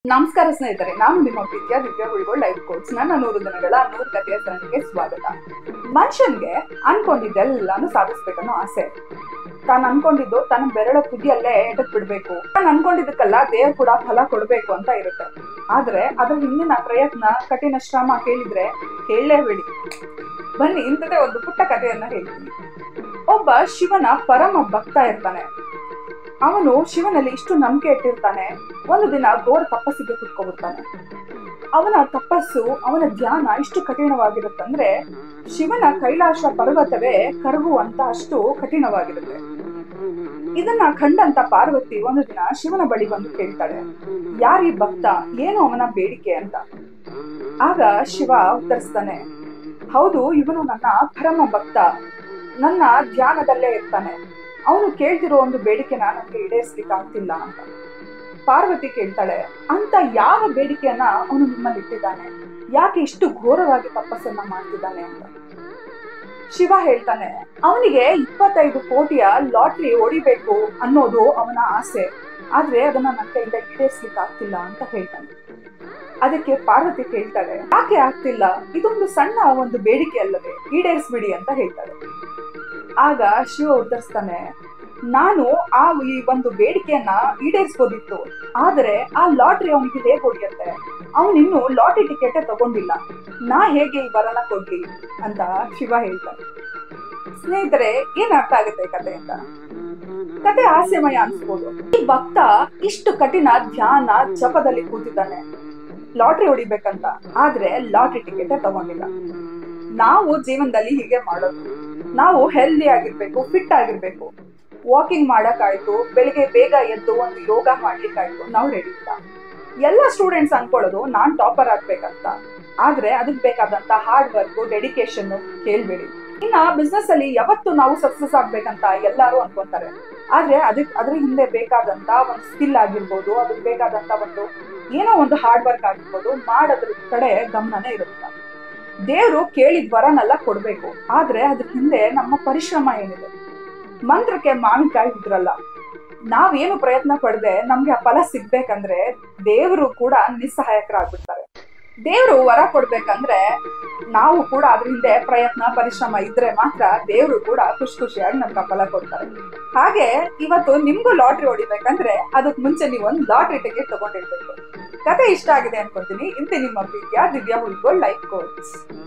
ನಮಸ್ಕಾರ ಸ್ನೇಹಿತರೆ, ನಾನು ನಿಮ್ಮ ಪ್ರೀತಿಯ ದಿವ್ಯ ಹುಳಿಗೋಳ್ ಲೈಫ್ ಕೋಚ್. ನನ್ನ 100 ದಿನಗಳ 100 ಕಥೆಯ ಸರಣಿಗೆ ಸ್ವಾಗತ. ಮನುಷ್ಯನ್ಗೆ ಅನ್ಕೊಂಡಿದ್ದೆಲ್ಲಾನು ಸಾಧಿಸ್ಬೇಕನ್ನೋ ಆಸೆ. ತಾನು ಅನ್ಕೊಂಡಿದ್ದು ತನ್ನ ಬೆರಳ ತುದಿಯಲ್ಲೇ ಎಟಕ್ ಬಿಡ್ಬೇಕು, ತಾನು ಅನ್ಕೊಂಡಿದ್ದಕ್ಕೆಲ್ಲ ದೇವ್ರು ಕೂಡ ಫಲ ಕೊಡ್ಬೇಕು ಅಂತ ಇರುತ್ತೆ. ಆದ್ರೆ ಅದ್ರ ಹಿಂದಿನ ಪ್ರಯತ್ನ, ಕಠಿಣ ಶ್ರಮ ಕೇಳಿದ್ರೆ ಕೇಳಲೇಬೇಡಿ. ಬನ್ನಿ, ಇಂಥದೇ ಒಂದು ಪುಟ್ಟ ಕಥೆಯನ್ನ ಹೇಳ್ತೀನಿ. ಒಬ್ಬ ಶಿವನ ಪರಮ ಭಕ್ತ ಇರ್ತಾನೆ. ಅವನು ಶಿವನಲ್ಲಿ ಇಷ್ಟು ನಂಬಿಕೆ ಇಟ್ಟಿರ್ತಾನೆ. ಒಂದು ದಿನ ಘೋರ ತಪಸ್ಸಿಗೆ ಕುತ್ಕೊಬಿಡ್ತಾನೆ. ಅವನ ತಪಸ್ಸು, ಅವನ ಧ್ಯಾನ ಇಷ್ಟು ಕಠಿಣವಾಗಿರುತ್ತಂದ್ರೆ ಶಿವನ ಕೈಲಾಸ ಪರ್ವತವೇ ಕರಗುವಂತ ಅಷ್ಟು ಕಠಿಣವಾಗಿರುತ್ತೆ. ಇದನ್ನ ಕಂಡಂತ ಪಾರ್ವತಿ ಒಂದು ದಿನ ಶಿವನ ಬಳಿ ಬಂದು ಕೇಳ್ತಾಳೆ, ಯಾರೀ ಭಕ್ತ, ಏನು ಅವನ ಬೇಡಿಕೆ ಅಂತ. ಆಗ ಶಿವ ಉತ್ತರಿಸ್ತಾನೆ, ಹೌದು, ಇವನು ನನ್ನ ಪರಮ ಭಕ್ತ, ನನ್ನ ಧ್ಯಾನದಲ್ಲೇ ಇರ್ತಾನೆ. ಅವನು ಕೇಳ್ತಿರೋ ಒಂದು ಬೇಡಿಕೆನ ನನಗೆ ಈಡೇರಿಸ್ಲಿಕ್ಕೆ ಆಗ್ತಿಲ್ಲ ಅಂತ. ಪಾರ್ವತಿ ಕೇಳ್ತಾಳೆ, ಅಂತ ಯಾವ ಬೇಡಿಕೆಯನ್ನ ಅವನು ನಿಮ್ಮಲ್ಲಿ ಇಟ್ಟಿದ್ದಾನೆ, ಯಾಕೆ ಇಷ್ಟು ಘೋರವಾಗಿ ತಪಸ್ಸನ್ನ ಮಾಡ್ತಿದ್ದಾನೆ ಅಂತ. ಶಿವ ಹೇಳ್ತಾನೆ, ಅವನಿಗೆ 25 ಕೋಟಿಯ ಲಾಟ್ರಿ ಹೊಡಿಬೇಕು ಅನ್ನೋದು ಅವನ ಆಸೆ, ಆದ್ರೆ ಅದನ್ನ ನನ್ನ ಕೈಯಿಂದ ಈಡೇರಿಸ್ಲಿಕ್ಕೆ ಆಗ್ತಿಲ್ಲ ಅಂತ ಹೇಳ್ತಾನೆ. ಅದಕ್ಕೆ ಪಾರ್ವತಿ ಕೇಳ್ತಾಳೆ, ಯಾಕೆ ಆಗ್ತಿಲ್ಲ, ಇದೊಂದು ಸಣ್ಣ ಒಂದು ಬೇಡಿಕೆ ಅಲ್ಲವೇ, ಈಡೇರಿಸ್ಬಿಡಿ ಅಂತ ಹೇಳ್ತಾಳೆ. ಆಗ ಶಿವ ಉತ್ತರಿಸ್ತಾನೆ, ನಾನು ಈ ಒಂದು ಬೇಡಿಕೆಯನ್ನ ಈಡೇರಿಸ್ಬೋದಿತ್ತು, ಆದ್ರೆ ಆ ಲಾಟ್ರಿ ಅವನಿಗೆ ಹೇಗೆ ಹೊಡಿಯುತ್ತೆ, ಅವನಿನ್ನು ಲಾಟ್ರಿ ಟಿಕೆಟ್ ತಗೊಂಡಿಲ್ಲ, ನಾ ಹೇಗೆ ಈ ವರನ ಕೊಡ್ಲಿ ಅಂತ ಶಿವ ಹೇಳ್ತಾನೆ. ಸ್ನೇಹಿತರೆ, ಏನ್ ಅರ್ಥ ಆಗುತ್ತೆ ಕತೆ ಅಂತ? ಕತೆ ಹಾಸ್ಯಮಯ ಅನ್ಸ್ಬೋದು. ಈ ಭಕ್ತ ಇಷ್ಟು ಕಠಿಣ ಧ್ಯಾನ ಜಪದಲ್ಲಿ ಕೂತಿದ್ದಾನೆ ಲಾಟ್ರಿ ಹೊಡಿಬೇಕಂತ, ಆದ್ರೆ ಲಾಟ್ರಿ ಟಿಕೆಟ್ ತಗೊಂಡಿಲ್ಲ. ನಾವು ಜೀವನದಲ್ಲಿ ಹೀಗೆ ಮಾಡೋದು. ನಾವು ಹೆಲ್ದಿ ಆಗಿರ್ಬೇಕು, ಫಿಟ್ ಆಗಿರ್ಬೇಕು, ವಾಕಿಂಗ್ ಮಾಡಕ್ಕಾಯ್ತು, ಬೆಳಿಗ್ಗೆ ಬೇಗ ಎದ್ದು ಒಂದು ಯೋಗ ಮಾಡ್ಲಿಕ್ಕಾಯ್ತು, ನಾವು ರೆಡಿ ಇಲ್ಲ. ಎಲ್ಲ ಸ್ಟೂಡೆಂಟ್ಸ್ ಅನ್ಕೊಳ್ಳೋದು ನಾನ್ ಟಾಪರ್ ಆಗ್ಬೇಕಂತ, ಆದ್ರೆ ಅದಕ್ಕೆ ಬೇಕಾದಂತ ಹಾರ್ಡ್ ವರ್ಕ್, ಡೆಡಿಕೇಶನ್ ಕೇಳ್ಬೇಡಿ. ಇನ್ನ ಬಿಸ್ನೆಸ್ ಅಲ್ಲಿ ಯಾವತ್ತು ನಾವು ಸಕ್ಸಸ್ ಆಗ್ಬೇಕಂತ ಎಲ್ಲಾರು ಅನ್ಕೊಂತಾರೆ, ಆದ್ರೆ ಅದ್ರ ಹಿಂದೆ ಬೇಕಾದಂತ ಒಂದು ಸ್ಕಿಲ್ ಆಗಿರ್ಬೋದು, ಅದಕ್ಕೆ ಬೇಕಾದಂತ ಒಂದು ಏನೋ ಒಂದು ಹಾರ್ಡ್ ವರ್ಕ್ ಆಗಿರ್ಬೋದು, ಮಾಡೋದ್ರ ಕಡೆ ಗಮನನೇ ಇರುತ್ತೆ. ದೇವ್ರು ಕೇಳಿದ ವರನೆಲ್ಲ ಕೊಡ್ಬೇಕು, ಆದ್ರೆ ಅದ್ರ ಹಿಂದೆ ನಮ್ಮ ಪರಿಶ್ರಮ ಏನಿದೆ. ಮಂತ್ರಕ್ಕೆ ಮಾವಿನಕಾಯಿ ಉದ್ರಲ್ಲ. ನಾವೇನು ಪ್ರಯತ್ನ ಪಡದೆ ನಮ್ಗೆ ಆ ಫಲ ಸಿಗ್ಬೇಕಂದ್ರೆ ದೇವರು ಕೂಡ ನಿಸ್ಸಹಾಯಕರಾಗ್ಬಿಡ್ತಾರೆ. ದೇವ್ರು ವರ ಕೊಡ್ಬೇಕಂದ್ರೆ ನಾವು ಕೂಡ ಅದ್ರ ಹಿಂದೆ ಪ್ರಯತ್ನ, ಪರಿಶ್ರಮ ಇದ್ರೆ ಮಾತ್ರ ದೇವ್ರು ಕೂಡ ಖುಷಿಯಾಗಿ ನಮ್ಗೆ ಫಲ ಕೊಡ್ತಾರೆ. ಹಾಗೆ ಇವತ್ತು ನಿಮ್ಗೂ ಲಾಟ್ರಿ ಹೊಡಿಬೇಕಂದ್ರೆ ಅದಕ್ ಮುಂಚೆ ನೀವು ಒಂದು ಲಾಟ್ರಿ ಟಿಕೆಟ್ ತಗೊಂಡಿರ್ಬೇಕು. ಕತೆ ಇಷ್ಟ ಆಗಿದೆ ಅನ್ಕೊಂತೀನಿ. ಇಂತೆ ನಿಮ್ಮ ಪ್ರೀತಿಯ ದಿವ್ಯ ಹುಳಿಗೋಳ್ ಲೈಫ್ ಕೋಚ್.